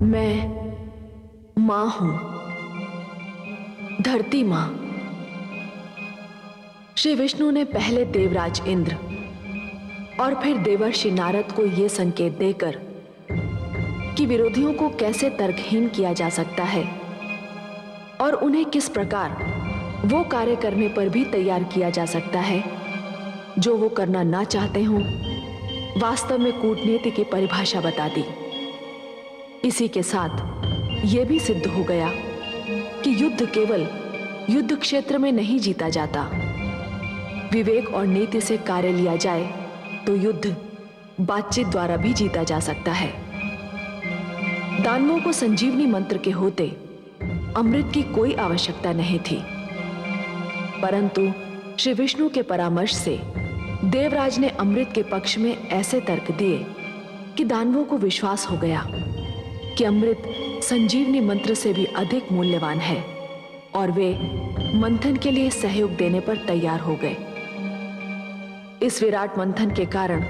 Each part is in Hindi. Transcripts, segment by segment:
मैं मां हूं, धरती मां। श्री विष्णु ने पहले देवराज इंद्र और फिर देवर्षि नारद को यह संकेत देकर कि विरोधियों को कैसे तर्कहीन किया जा सकता है और उन्हें किस प्रकार वो कार्य करने पर भी तैयार किया जा सकता है जो वो करना ना चाहते हों, वास्तव में कूटनीति की परिभाषा बता दी। इसी के साथ यह भी सिद्ध हो गया कि युद्ध केवल युद्ध क्षेत्र में नहीं जीता जाता। विवेक और नीति से कार्य लिया जाए तो युद्ध बातचीत द्वारा भी जीता जा सकता है। दानवों को संजीवनी मंत्र के होते अमृत की कोई आवश्यकता नहीं थी, परंतु श्री विष्णु के परामर्श से देवराज ने अमृत के पक्ष में ऐसे तर्क दिए कि दानवों को विश्वास हो गया कि अमृत संजीवनी मंत्र से भी अधिक मूल्यवान है और वे मंथन के लिए सहयोग देने पर तैयार हो गए। इस विराट मंथन के कारण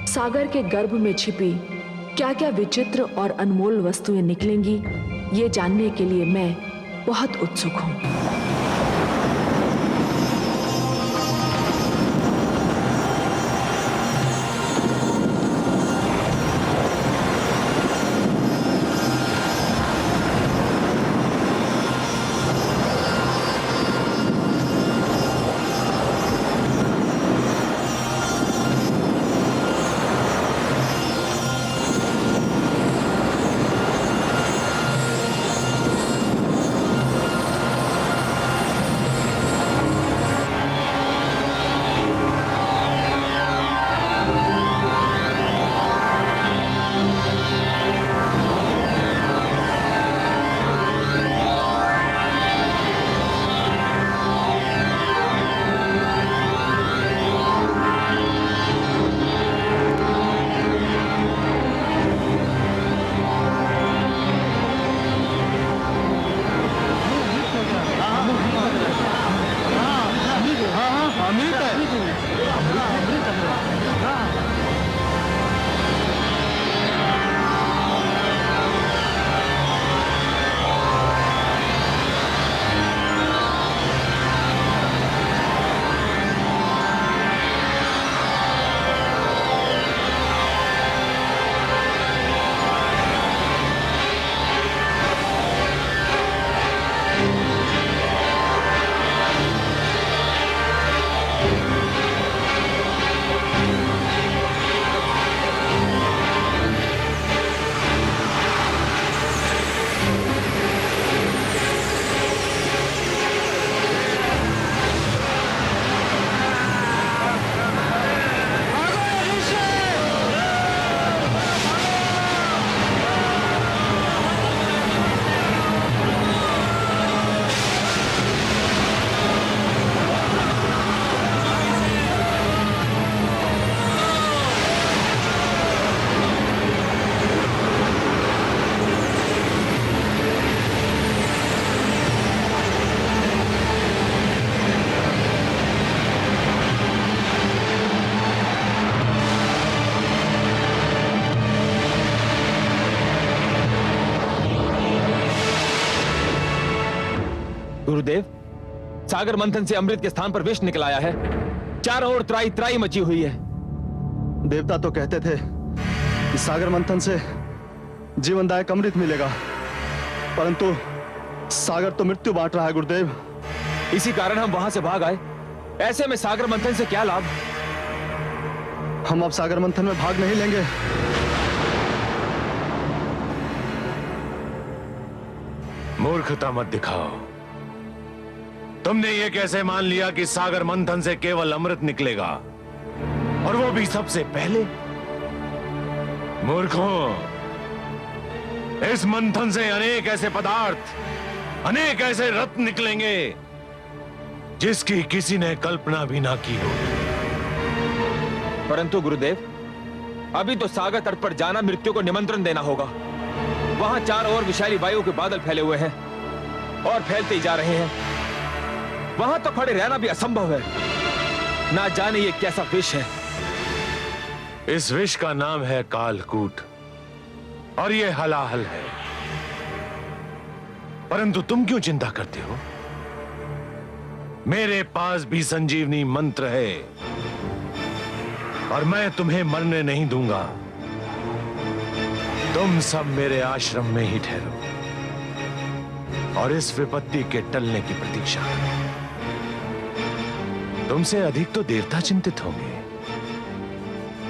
सागर के गर्भ में छिपी क्या क्या विचित्र और अनमोल वस्तुएं निकलेंगी, ये जानने के लिए मैं बहुत उत्सुक हूं। गुरुदेव, सागर मंथन से अमृत के स्थान पर विष निकल आया है। चारों ओर त्राई त्राई मची हुई है। देवता तो कहते थे कि सागर मंथन से जीवनदायक अमृत मिलेगा, परंतु सागर तो मृत्यु बांट रहा है गुरुदेव। इसी कारण हम वहां से भाग आए। ऐसे में सागर मंथन से क्या लाभ? हम अब सागर मंथन में भाग नहीं लेंगे। मूर्खता मत दिखाओ। तुमने ये कैसे मान लिया कि सागर मंथन से केवल अमृत निकलेगा, और वो भी सबसे पहले? मूर्खों, इस मंथन से अनेक ऐसे पदार्थ, अनेक ऐसे रत्न निकलेंगे जिसकी किसी ने कल्पना भी ना की हो। परंतु गुरुदेव, अभी तो सागर तट पर जाना मृत्यु को निमंत्रण देना होगा। वहां चारों ओर विशाली वायु के बादल फैले हुए हैं और फैलते ही जा रहे हैं। वहां तो खड़े रहना भी असंभव है। ना जाने ये कैसा विष है। इस विष का नाम है कालकूट, और ये हलाहल है। परंतु तुम क्यों चिंता करते हो? मेरे पास भी संजीवनी मंत्र है और मैं तुम्हें मरने नहीं दूंगा। तुम सब मेरे आश्रम में ही ठहरो और इस विपत्ति के टलने की प्रतीक्षा करो। तुमसे अधिक तो देवता चिंतित होंगे,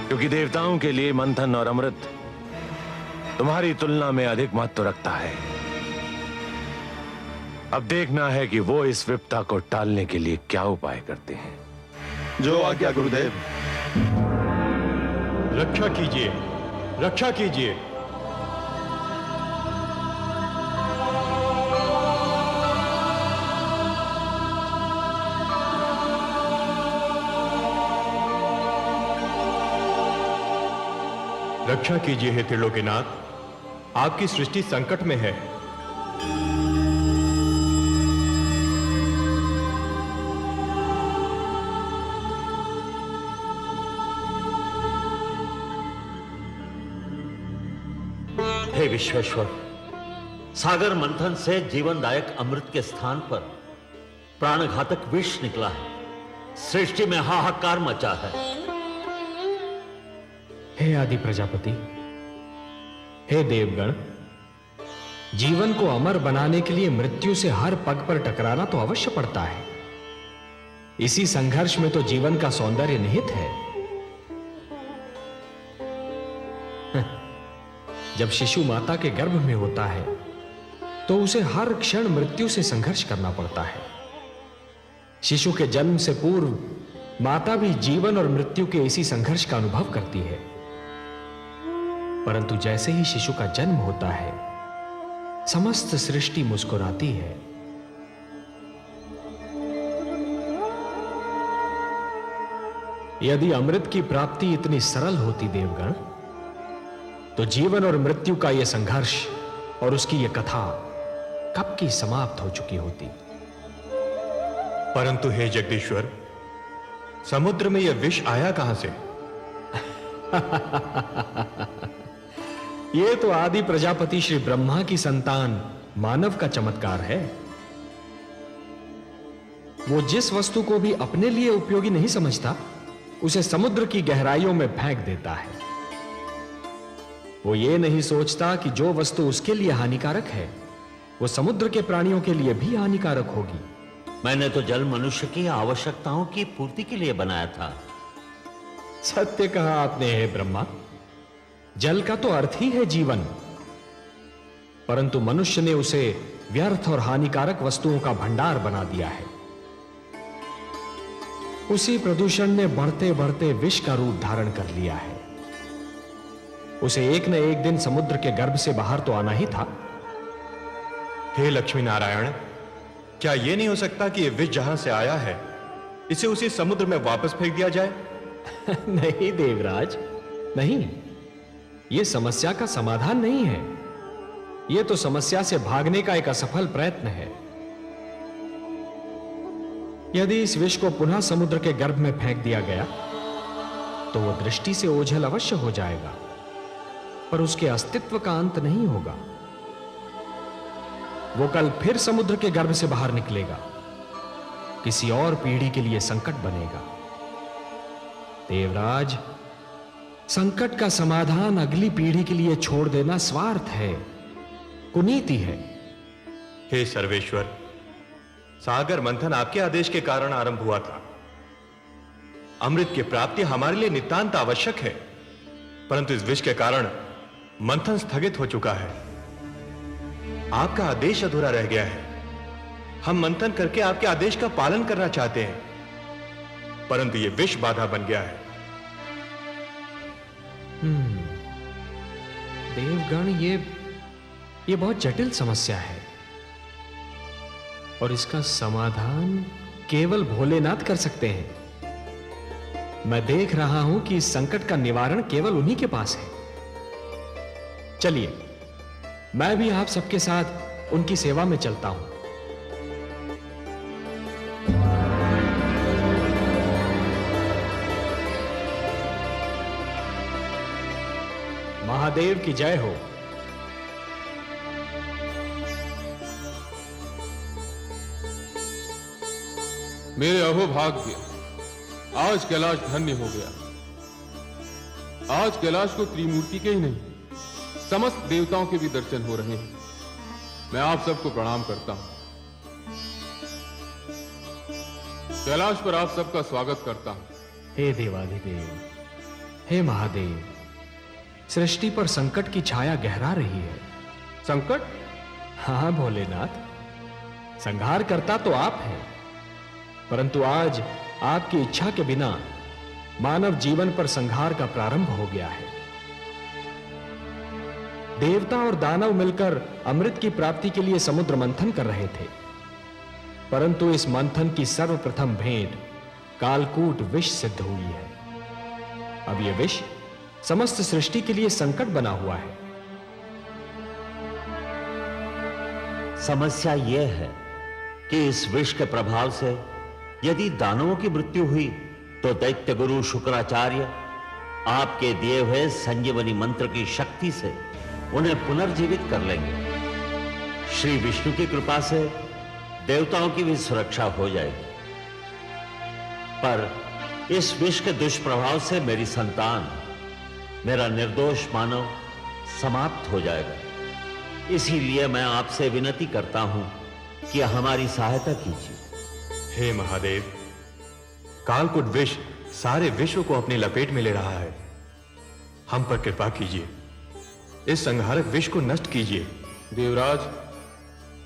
क्योंकि देवताओं के लिए मंथन और अमृत तुम्हारी तुलना में अधिक महत्व रखता है। अब देखना है कि वो इस विपदा को टालने के लिए क्या उपाय करते हैं। जो आज्ञा गुरुदेव। रक्षा कीजिए, रक्षा कीजिए। रक्षा कीजिए हे त्रिलोकीनाथ, आपकी सृष्टि संकट में है। हे विश्वेश्वर, सागर मंथन से जीवनदायक अमृत के स्थान पर प्राणघातक विष निकला है। सृष्टि में हाहाकार मचा है। हे आदि प्रजापति, हे देवगण, जीवन को अमर बनाने के लिए मृत्यु से हर पग पर टकराना तो अवश्य पड़ता है। इसी संघर्ष में तो जीवन का सौंदर्य निहित है। जब शिशु माता के गर्भ में होता है तो उसे हर क्षण मृत्यु से संघर्ष करना पड़ता है। शिशु के जन्म से पूर्व माता भी जीवन और मृत्यु के इसी संघर्ष का अनुभव करती है, परंतु जैसे ही शिशु का जन्म होता है, समस्त सृष्टि मुस्कुराती है। यदि अमृत की प्राप्ति इतनी सरल होती देवगण, तो जीवन और मृत्यु का यह संघर्ष और उसकी यह कथा कब की समाप्त हो चुकी होती। परंतु हे जगदीश्वर, समुद्र में यह विष आया कहां से? यह तो आदि प्रजापति श्री ब्रह्मा की संतान मानव का चमत्कार है। वो जिस वस्तु को भी अपने लिए उपयोगी नहीं समझता, उसे समुद्र की गहराइयों में फेंक देता है। वो ये नहीं सोचता कि जो वस्तु उसके लिए हानिकारक है, वो समुद्र के प्राणियों के लिए भी हानिकारक होगी। मैंने तो जल मनुष्य की आवश्यकताओं की पूर्ति के लिए बनाया था। सत्य कहा आपने हे ब्रह्मा। जल का तो अर्थ ही है जीवन, परंतु मनुष्य ने उसे व्यर्थ और हानिकारक वस्तुओं का भंडार बना दिया है। उसी प्रदूषण ने बढ़ते बढ़ते विष का रूप धारण कर लिया है। उसे एक न एक दिन समुद्र के गर्भ से बाहर तो आना ही था। हे लक्ष्मी नारायण, क्या यह नहीं हो सकता कि यह विष जहां से आया है, इसे उसी समुद्र में वापस फेंक दिया जाए? नहीं देवराज, नहीं। यह समस्या का समाधान नहीं है। यह तो समस्या से भागने का एक असफल प्रयत्न है। यदि इस विष को पुनः समुद्र के गर्भ में फेंक दिया गया, तो वो दृष्टि से ओझल अवश्य हो जाएगा, पर उसके अस्तित्व का अंत नहीं होगा। वो कल फिर समुद्र के गर्भ से बाहर निकलेगा, किसी और पीढ़ी के लिए संकट बनेगा। देवराज, संकट का समाधान अगली पीढ़ी के लिए छोड़ देना स्वार्थ है, कुनीति है। हे सर्वेश्वर, सागर मंथन आपके आदेश के कारण आरंभ हुआ था। अमृत की प्राप्ति हमारे लिए नितांत आवश्यक है, परंतु इस विष के कारण मंथन स्थगित हो चुका है। आपका आदेश अधूरा रह गया है। हम मंथन करके आपके आदेश का पालन करना चाहते हैं, परंतु यह विष बाधा बन गया है। देवगण, ये बहुत जटिल समस्या है और इसका समाधान केवल भोलेनाथ कर सकते हैं। मैं देख रहा हूं कि इस संकट का निवारण केवल उन्हीं के पास है। चलिए, मैं भी आप सबके साथ उनकी सेवा में चलता हूं। महादेव की जय हो। मेरे अहोभाग्य, आज कैलाश धन्य हो गया। आज कैलाश को त्रिमूर्ति के ही नहीं, समस्त देवताओं के भी दर्शन हो रहे हैं। मैं आप सबको प्रणाम करता हूं। कैलाश पर आप सबका स्वागत करता हूं। हे देवाधिदेव, हे महादेव, सृष्टि पर संकट की छाया गहरा रही है। संकट? हाँ भोलेनाथ, संहार करता तो आप हैं, परंतु आज आपकी इच्छा के बिना मानव जीवन पर संहार का प्रारंभ हो गया है। देवता और दानव मिलकर अमृत की प्राप्ति के लिए समुद्र मंथन कर रहे थे, परंतु इस मंथन की सर्वप्रथम भेंट कालकूट विष सिद्ध हुई है। अब यह विष समस्त सृष्टि के लिए संकट बना हुआ है। समस्या यह है कि इस विष के प्रभाव से यदि दानवों की मृत्यु हुई तो दैत्य गुरु शुक्राचार्य आपके दिए हुए संजीवनी मंत्र की शक्ति से उन्हें पुनर्जीवित कर लेंगे। श्री विष्णु की कृपा से देवताओं की भी सुरक्षा हो जाएगी, पर इस विष के दुष्प्रभाव से मेरी संतान, मेरा निर्दोष मानव समाप्त हो जाएगा। इसीलिए मैं आपसे विनती करता हूं कि हमारी सहायता कीजिए। हे महादेव, कालकूट विष सारे विश्व को अपनी लपेट में ले रहा है। हम पर कृपा कीजिए, इस संहारक विष को नष्ट कीजिए। देवराज,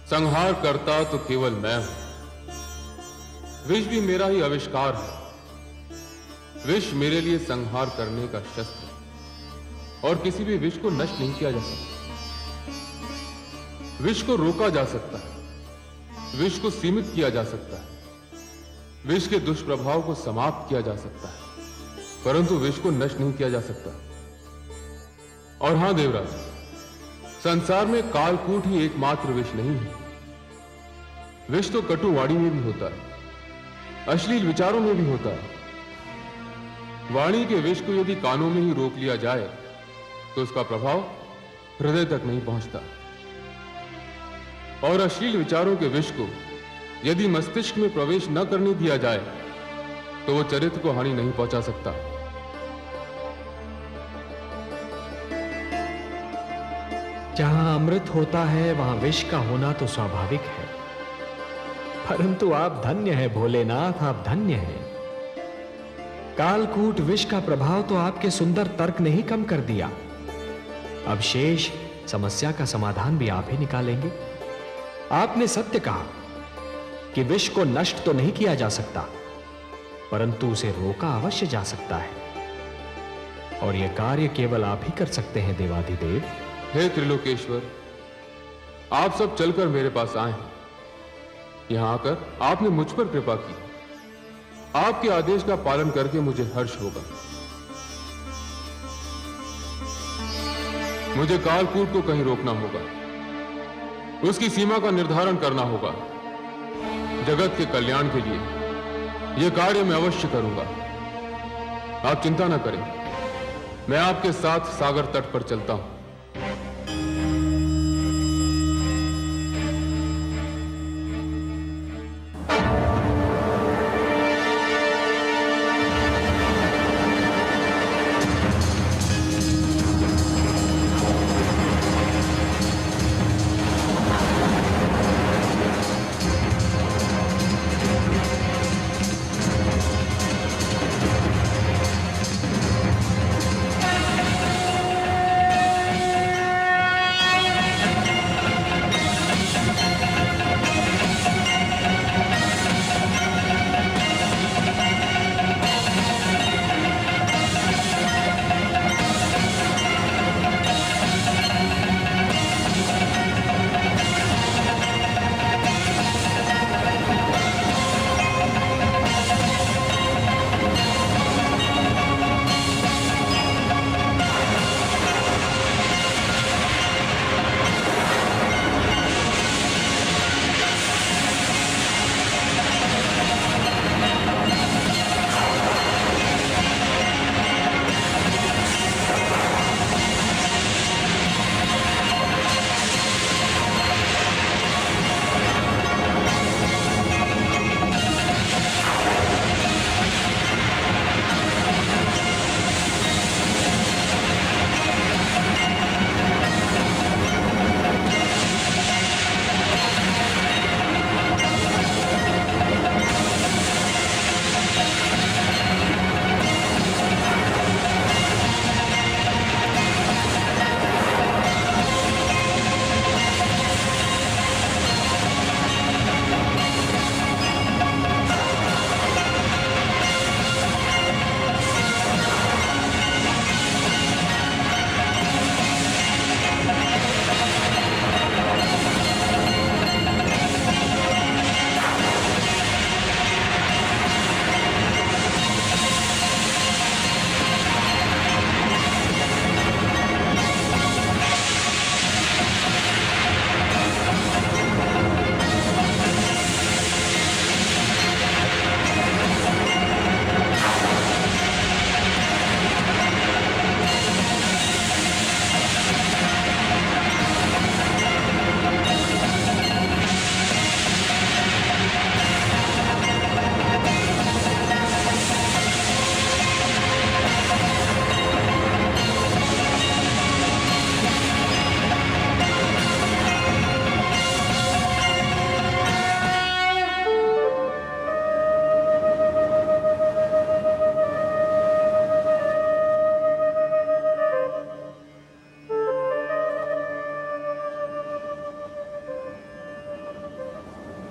संहार करता तो केवल मैं हूं। विष भी मेरा ही आविष्कार है। विष मेरे लिए संहार करने का शस्त्र है और किसी भी विष को नष्ट नहीं किया जा सकता। विष को रोका जा सकता है, विष को सीमित किया जा सकता है, विष के दुष्प्रभाव को समाप्त किया जा सकता है, परंतु विष को नष्ट नहीं किया जा सकता। और हां देवराज, संसार में कालकूट ही एकमात्र विष नहीं है। विष तो कटु वाणी में भी होता है, अश्लील विचारों में भी होता है। वाणी के विष को यदि कानों में ही रोक लिया जाए तो उसका प्रभाव हृदय तक नहीं पहुंचता, और अश्लील विचारों के विष को यदि मस्तिष्क में प्रवेश न करने दिया जाए तो वो चरित्र को हानि नहीं पहुंचा सकता। जहां अमृत होता है वहां विष का होना तो स्वाभाविक है, परंतु आप धन्य हैं भोलेनाथ, आप धन्य हैं। कालकूट विष का प्रभाव तो आपके सुंदर तर्क ने ही कम कर दिया। अब शेष समस्या का समाधान भी आप ही निकालेंगे। आपने सत्य कहा कि विष को नष्ट तो नहीं किया जा सकता, परंतु उसे रोका अवश्य जा सकता है, और यह कार्य केवल आप ही कर सकते हैं देवाधिदेव। हे त्रिलोकेश्वर, आप सब चलकर मेरे पास आए हैं। यहां आकर आपने मुझ पर कृपा की। आपके आदेश का पालन करके मुझे हर्ष होगा। मुझे कालकूट को कहीं रोकना होगा, उसकी सीमा का निर्धारण करना होगा। जगत के कल्याण के लिए यह कार्य मैं अवश्य करूंगा। आप चिंता न करें, मैं आपके साथ सागर तट पर चलता हूं।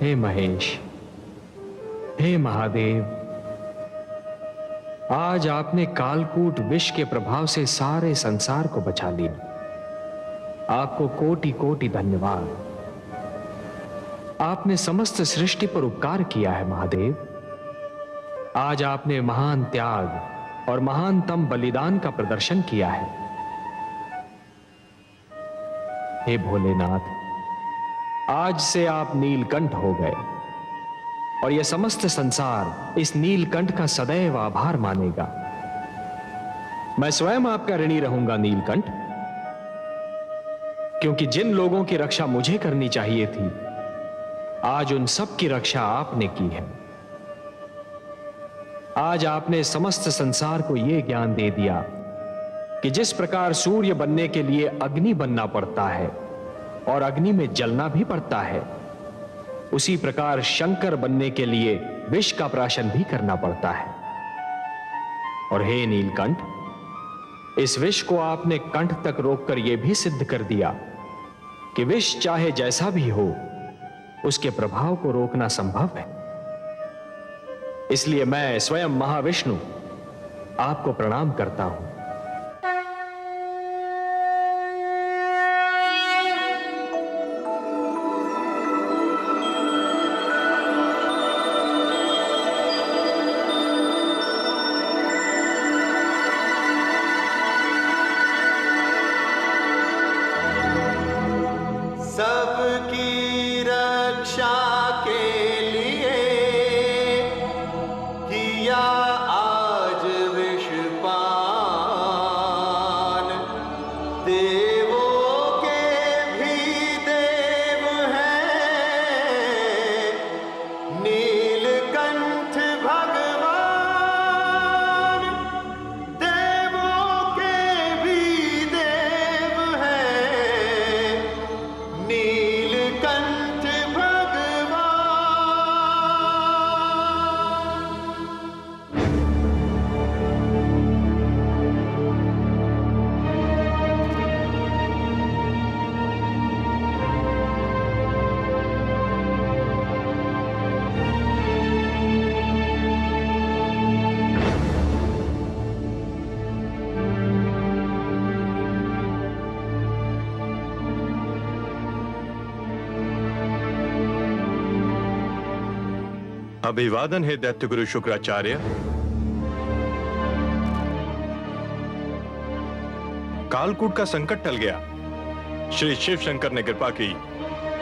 हे महेश, हे महादेव, आज आपने कालकूट विष के प्रभाव से सारे संसार को बचा लिया। आपको कोटि कोटि धन्यवाद। आपने समस्त सृष्टि पर उपकार किया है महादेव। आज आपने महान त्याग और महानतम बलिदान का प्रदर्शन किया है। हे भोलेनाथ, आज से आप नीलकंठ हो गए और यह समस्त संसार इस नीलकंठ का सदैव आभार मानेगा। मैं स्वयं आपका ऋणी रहूंगा नीलकंठ, क्योंकि जिन लोगों की रक्षा मुझे करनी चाहिए थी, आज उन सब की रक्षा आपने की है। आज आपने समस्त संसार को यह ज्ञान दे दिया कि जिस प्रकार सूर्य बनने के लिए अग्नि बनना पड़ता है और अग्नि में जलना भी पड़ता है, उसी प्रकार शंकर बनने के लिए विष का प्राशन भी करना पड़ता है। और हे नीलकंठ, इस विष को आपने कंठ तक रोककर यह भी सिद्ध कर दिया कि विष चाहे जैसा भी हो, उसके प्रभाव को रोकना संभव है। इसलिए मैं स्वयं महाविष्णु आपको प्रणाम करता हूं। सबकी रक्षा के लिए किया आज विषपान, देवों के भी देव हैं नीलकंठ भगवान, देवों के भी देव हैं नीलकंठ भगवान। अभिवादन है दैत्य गुरु शुक्राचार्य। कालकूट का संकट टल गया। श्री शिव शंकर ने कृपा की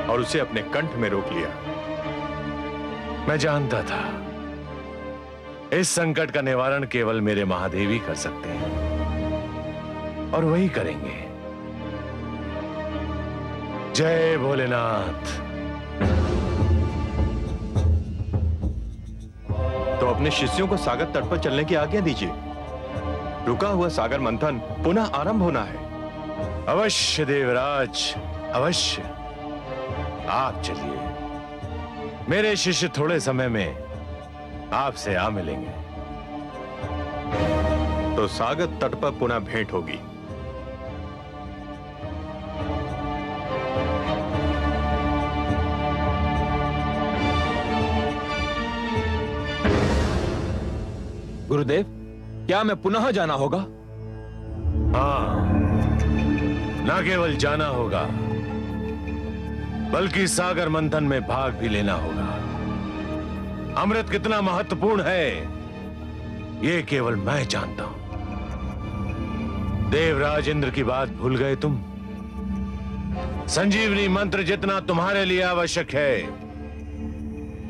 और उसे अपने कंठ में रोक लिया। मैं जानता था इस संकट का निवारण केवल मेरे महादेव ही कर सकते हैं और वही करेंगे। जय भोलेनाथ। तो अपने शिष्यों को सागर तट पर चलने की आज्ञा दीजिए। रुका हुआ सागर मंथन पुनः आरंभ होना है। अवश्य देवराज, अवश्य। आप चलिए, मेरे शिष्य थोड़े समय में आपसे आ मिलेंगे। तो सागर तट पर पुनः भेंट होगी। गुरुदेव, क्या मैं पुनः जाना होगा? हाँ, न केवल जाना होगा बल्कि सागर मंथन में भाग भी लेना होगा। अमृत कितना महत्वपूर्ण है यह केवल मैं जानता हूं। देवराज इंद्र की बात भूल गए तुम? संजीवनी मंत्र जितना तुम्हारे लिए आवश्यक है,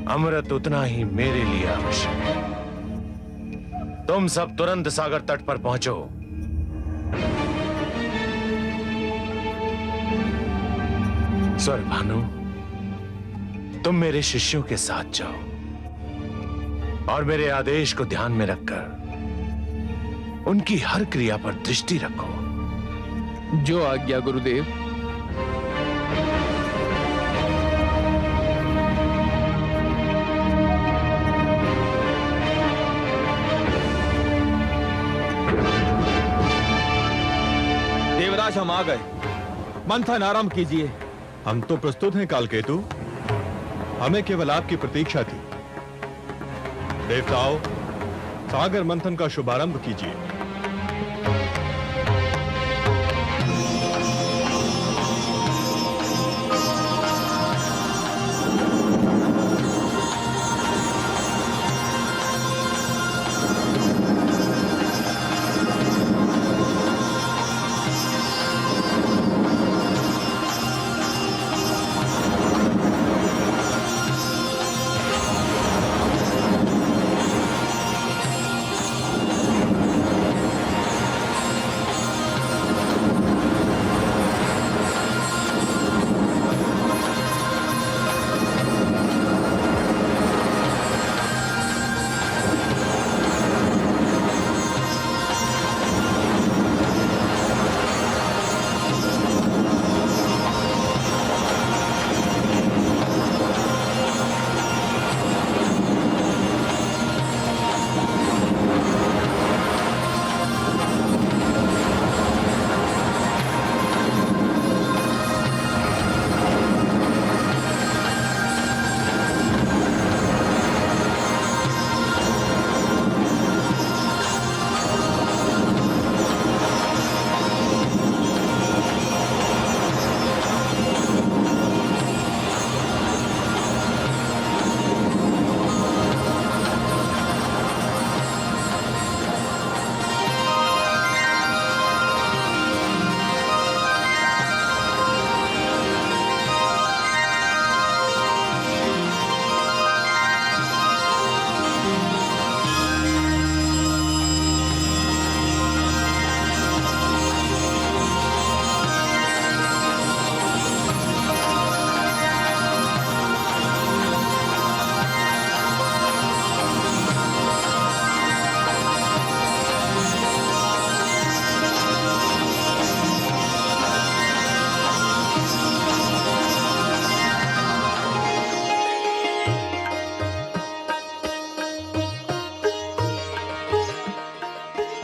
अमृत उतना ही मेरे लिए आवश्यक है। तुम सब तुरंत सागर तट पर पहुंचो। स्वर भानु, तुम मेरे शिष्यों के साथ जाओ और मेरे आदेश को ध्यान में रखकर उनकी हर क्रिया पर दृष्टि रखो। जो आज्ञा गुरुदेव। देवराज, हम आ गए। मंथन आरंभ कीजिए। हम तो प्रस्तुत हैं कालकेतु। हमें केवल आपकी प्रतीक्षा थी। देवताओं, सागर मंथन का शुभारंभ कीजिए।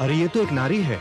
अरे ये तो एक नारी है।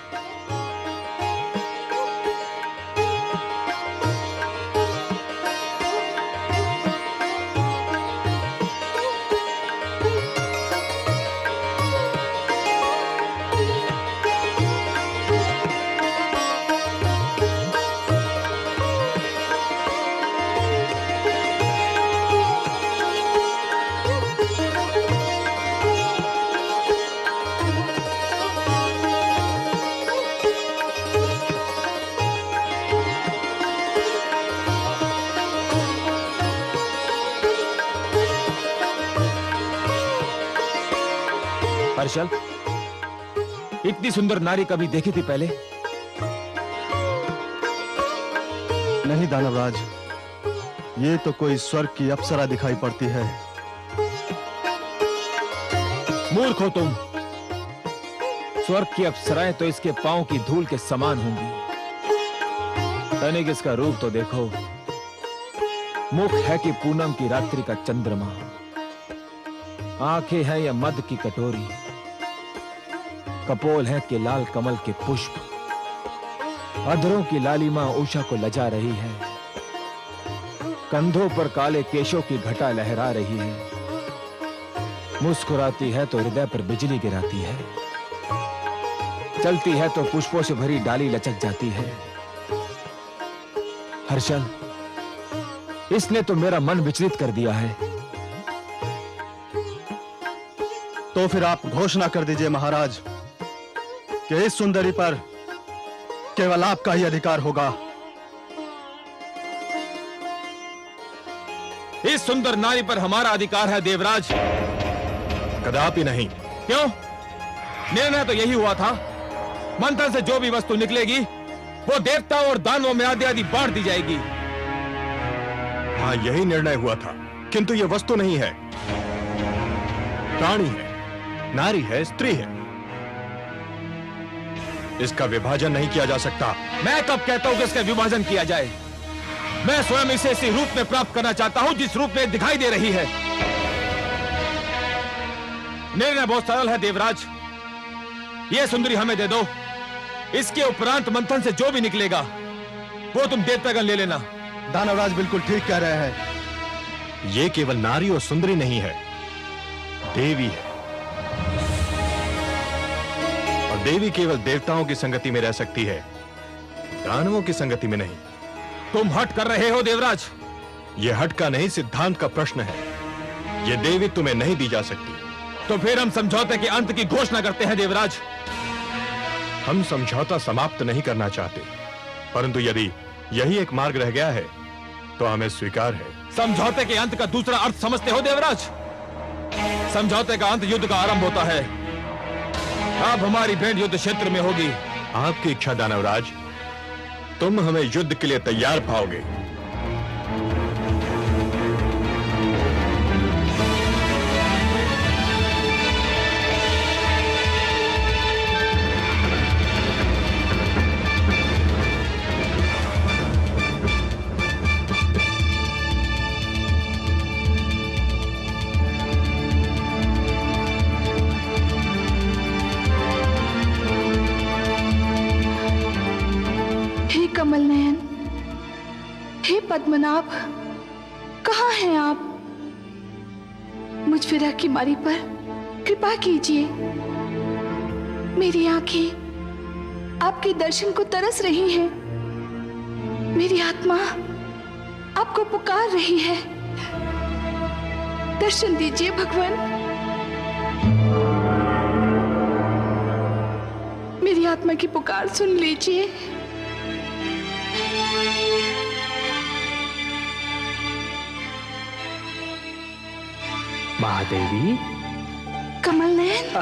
हर्षल, इतनी सुंदर नारी कभी देखी थी पहले? नहीं दानवराज, ये तो कोई स्वर्ग की अप्सरा दिखाई पड़ती है। मूर्ख हो तुम। स्वर्ग की अप्सराएं तो इसके पांव की धूल के समान होंगी। तनिक इसका रूप तो देखो। मुख है कि पूनम की रात्रि का चंद्रमा, आंखें हैं या मद की कटोरी, कपोल है कि लाल कमल के पुष्प, अधरों की लालिमा उषा को लजा रही है, कंधों पर काले केशों की घटा लहरा रही है, मुस्कुराती है तो हृदय पर बिजली गिराती है, चलती है तो पुष्पों से भरी डाली लचक जाती है। हर्षल, इसने तो मेरा मन विचलित कर दिया है। तो फिर आप घोषणा कर दीजिए महाराज कि इस सुंदरी पर केवल आपका ही अधिकार होगा। इस सुंदर नारी पर हमारा अधिकार है देवराज। कदापि नहीं। क्यों? निर्णय तो यही हुआ था, मंथन से जो भी वस्तु निकलेगी वो देवताओं और दानवों में आदि आदि बांट दी जाएगी। हाँ, यही निर्णय हुआ था, किंतु यह वस्तु नहीं है, प्राणी है, नारी है, स्त्री है। इसका विभाजन नहीं किया जा सकता। मैं कब कहता हूं कि इसका विभाजन किया जाए? मैं स्वयं इसे इसी रूप में प्राप्त करना चाहता हूं जिस रूप में दिखाई दे रही है। निर्णय बहुत सरल है देवराज, यह सुंदरी हमें दे दो। इसके उपरांत मंथन से जो भी निकलेगा वो तुम देवतागण ले लेना। दानवराज बिल्कुल ठीक कह रहे हैं। ये केवल नारी और सुंदरी नहीं है, देवी है। और देवी केवल देवताओं की संगति में रह सकती है, दानवों की संगति में नहीं। तुम हट कर रहे हो देवराज। यह हट का नहीं, सिद्धांत का प्रश्न है। यह देवी तुम्हें नहीं दी जा सकती। तो फिर हम समझौते के अंत की घोषणा करते हैं देवराज। हम समझौता समाप्त नहीं करना चाहते, परंतु यदि यही एक मार्ग रह गया है तो हमें स्वीकार है। समझौते के अंत का दूसरा अर्थ समझते हो देवराज? समझौते का अंत युद्ध का आरंभ होता है। अब हमारी भेंट युद्ध क्षेत्र में होगी। आपकी इच्छा दानवराज, तुम हमें युद्ध के लिए तैयार पाओगे। हे कमल नयन, हे पद्मनाभ, कहाँ हैं आप? मुझ विरह की मारी पर कृपा कीजिए। मेरी आंखें आपके दर्शन को तरस रही हैं। मेरी आत्मा आपको पुकार रही है। दर्शन दीजिए भगवान। मेरी आत्मा की पुकार सुन लीजिए। महादेवी, कमल नयन,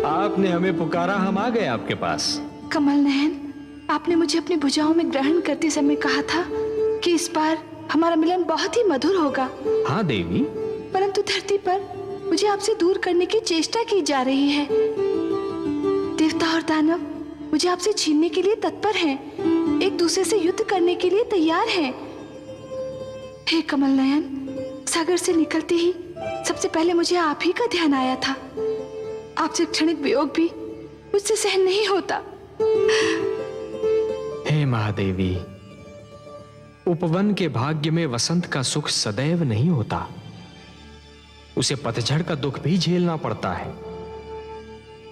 आपने हमें पुकारा, हम आ गए आपके पास। कमल नयन, आपने मुझे अपनी भुजाओं में ग्रहण करते समय कहा था कि इस बार हमारा मिलन बहुत ही मधुर होगा। हाँ देवी। परंतु धरती पर मुझे आपसे दूर करने की चेष्टा की जा रही है। देवता और दानव मुझे आपसे छीनने के लिए तत्पर हैं, एक दूसरे से युद्ध करने के लिए तैयार हैं। हे कमल नयन, सागर से निकलते ही सबसे पहले मुझे आप ही का ध्यान आया था। आपसे क्षणिक वियोग भी मुझसे सहन नहीं होता। हे महादेवी, उपवन के भाग्य में वसंत का सुख सदैव नहीं होता, उसे पतझड़ का दुख भी झेलना पड़ता है।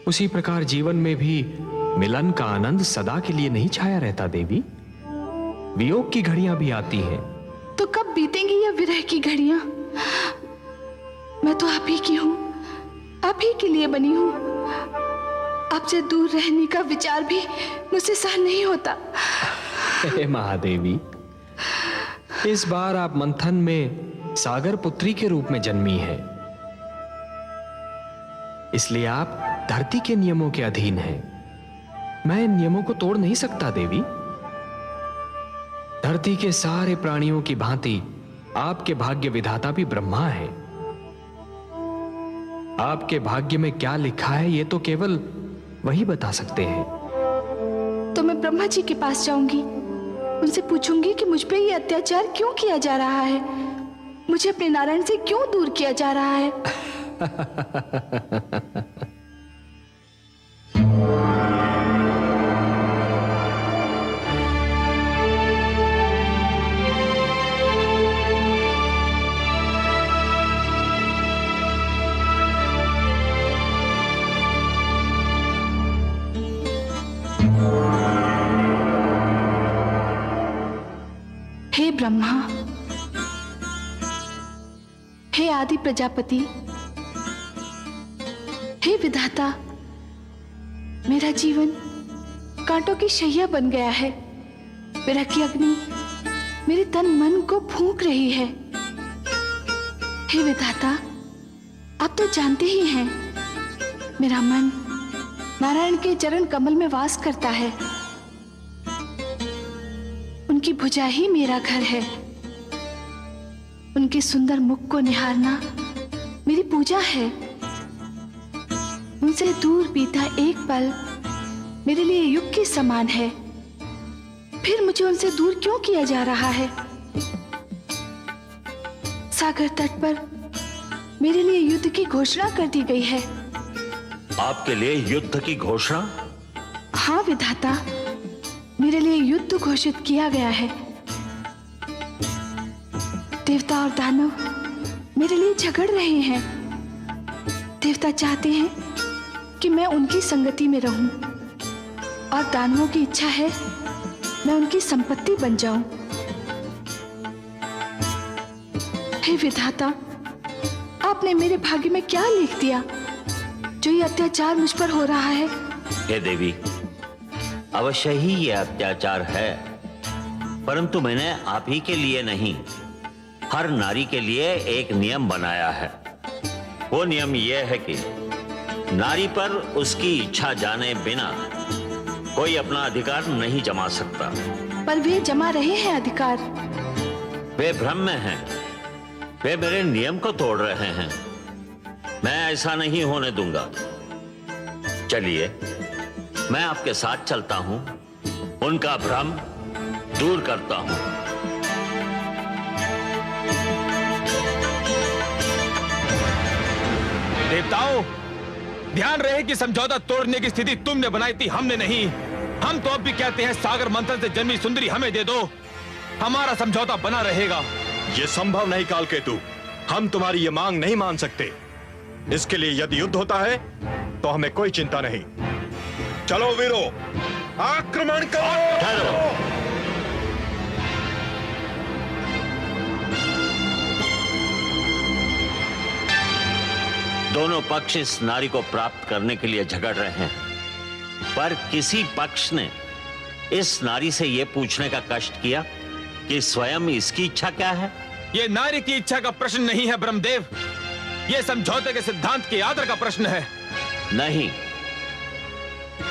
उसी प्रकार जीवन में भी मिलन का आनंद सदा के लिए नहीं छाया रहता देवी। वियोग की घड़ियां भी आती हैं। तो कब बीतेंगी यह विरह की घड़ियां? मैं तो आप ही की हूं, आप ही के लिए बनी हूं। आपसे दूर रहने का विचार भी मुझसे सहन नहीं होता। हे महादेवी, इस बार आप मंथन में सागर पुत्री के रूप में जन्मी हैं, इसलिए आप धरती के नियमों के अधीन हैं। मैं इन नियमों को तोड़ नहीं सकता देवी। धरती के सारे प्राणियों की भांति आपके भाग्य विधाता भी ब्रह्मा है। आपके भाग्य में क्या लिखा है ये तो केवल वही बता सकते हैं। तो मैं ब्रह्मा जी के पास जाऊंगी, उनसे पूछूंगी कि मुझ पे ये अत्याचार क्यों किया जा रहा है, मुझे अपने नारायण से क्यों दूर किया जा रहा है। हे ब्रह्मा, हे आदि प्रजापति, हे विधाता, मेरा जीवन कांटों की शैया बन गया है। विरह की अग्नि मेरे तन मन को फूंक रही है। हे विधाता, आप तो जानते ही हैं, मेरा मन नारायण के चरण कमल में वास करता है। उनकी भुजा ही मेरा घर है। उनके सुंदर मुख को निहारना मेरी पूजा है। उनसे दूर बीता एक पल मेरे लिए युग के समान है। फिर मुझे उनसे दूर क्यों किया जा रहा है? सागर तट पर मेरे लिए युद्ध की घोषणा कर दी गई है। आपके लिए युद्ध की घोषणा? हाँ विधाता, मेरे लिए युद्ध घोषित किया गया है। देवता और दानव मेरे लिए झगड़ रहे हैं। देवता चाहते हैं कि मैं उनकी संगति में रहूं और दानवों की इच्छा है मैं उनकी संपत्ति बन जाऊं। हे विधाता, आपने मेरे भाग्य में क्या लिख दिया जो ये अत्याचार मुझ पर हो रहा है? हे देवी, अवश्य ही ये अत्याचार है, परंतु मैंने आप ही के लिए नहीं, हर नारी के लिए एक नियम बनाया है। वो नियम यह है कि नारी पर उसकी इच्छा जाने बिना कोई अपना अधिकार नहीं जमा सकता। पर वे जमा रहे हैं अधिकार। वे भ्रम में हैं, वे मेरे नियम को तोड़ रहे हैं। मैं ऐसा नहीं होने दूंगा। चलिए, मैं आपके साथ चलता हूं, उनका भ्रम दूर करता हूं। देवताओं, ध्यान रहे कि समझौता तोड़ने की स्थिति तुमने बनाई थी, हमने नहीं। हम तो अब भी कहते हैं सागर मंथन से जन्मी सुंदरी हमें दे दो, हमारा समझौता बना रहेगा। यह संभव नहीं कालकेतु, हम तुम्हारी ये मांग नहीं मान सकते। इसके लिए यदि युद्ध होता है तो हमें कोई चिंता नहीं। चलो वीरो, आक्रमण करो। ठहरो। दोनों पक्ष इस नारी को प्राप्त करने के लिए झगड़ रहे हैं, पर किसी पक्ष ने इस नारी से यह पूछने का कष्ट किया कि स्वयं इसकी इच्छा क्या है? ये नारी की इच्छा का प्रश्न नहीं है ब्रह्मदेव, ये समझौते के सिद्धांत के आदर का प्रश्न है। नहीं,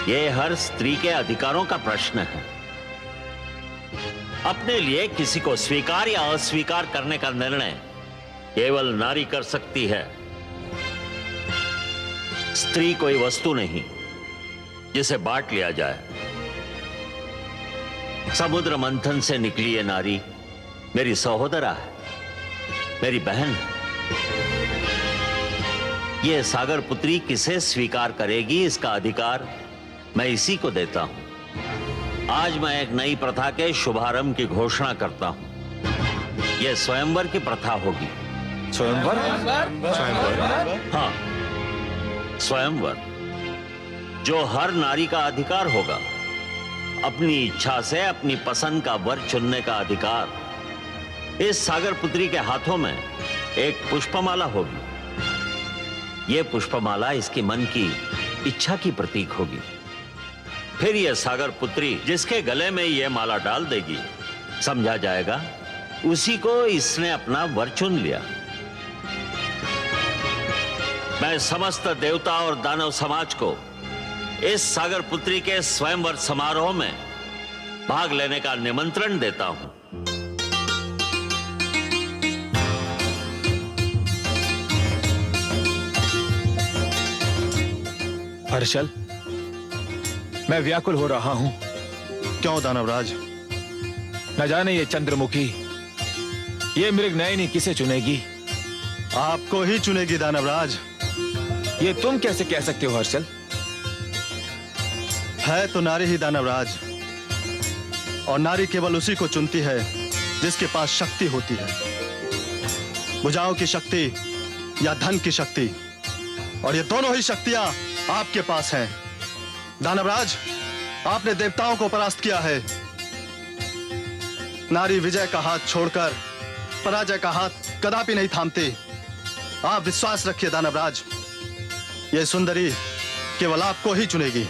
ये हर स्त्री के अधिकारों का प्रश्न है। अपने लिए किसी को स्वीकार या अस्वीकार करने का निर्णय केवल नारी कर सकती है। स्त्री कोई वस्तु नहीं जिसे बांट लिया जाए। समुद्र मंथन से निकली ये नारी मेरी सहोदरा है, मेरी बहन है। ये सागर पुत्री किसे स्वीकार करेगी, इसका अधिकार मैं इसी को देता हूं। आज मैं एक नई प्रथा के शुभारंभ की घोषणा करता हूं। यह स्वयंवर की प्रथा होगी। स्वयंवर? हाँ, स्वयंवर, जो हर नारी का अधिकार होगा। अपनी इच्छा से अपनी पसंद का वर चुनने का अधिकार। इस सागर पुत्री के हाथों में एक पुष्पमाला होगी। यह पुष्पमाला इसके मन की इच्छा की प्रतीक होगी। फिर यह सागर पुत्री जिसके गले में यह माला डाल देगी, समझा जाएगा उसी को इसने अपना वर चुन लिया। मैं समस्त देवता और दानव समाज को इस सागर पुत्री के स्वयंवर समारोह में भाग लेने का निमंत्रण देता हूं। हर्षल, मैं व्याकुल हो रहा हूं। क्यों दानवराज? न जाने ये चंद्रमुखी, ये मृगनयनी किसे चुनेगी? आपको ही चुनेगी दानवराज। ये तुम कैसे कह सकते हो हर्षल? है तो नारी ही दानवराज, और नारी केवल उसी को चुनती है जिसके पास शक्ति होती है। भुजाओं की शक्ति या धन की शक्ति, और ये दोनों ही शक्तियां आपके पास हैं। दानवराज, आपने देवताओं को परास्त किया है। नारी विजय का हाथ छोड़कर पराजय का हाथ कदापि नहीं थामती। आप विश्वास रखिए दानवराज, यह सुंदरी केवल आपको ही चुनेगी।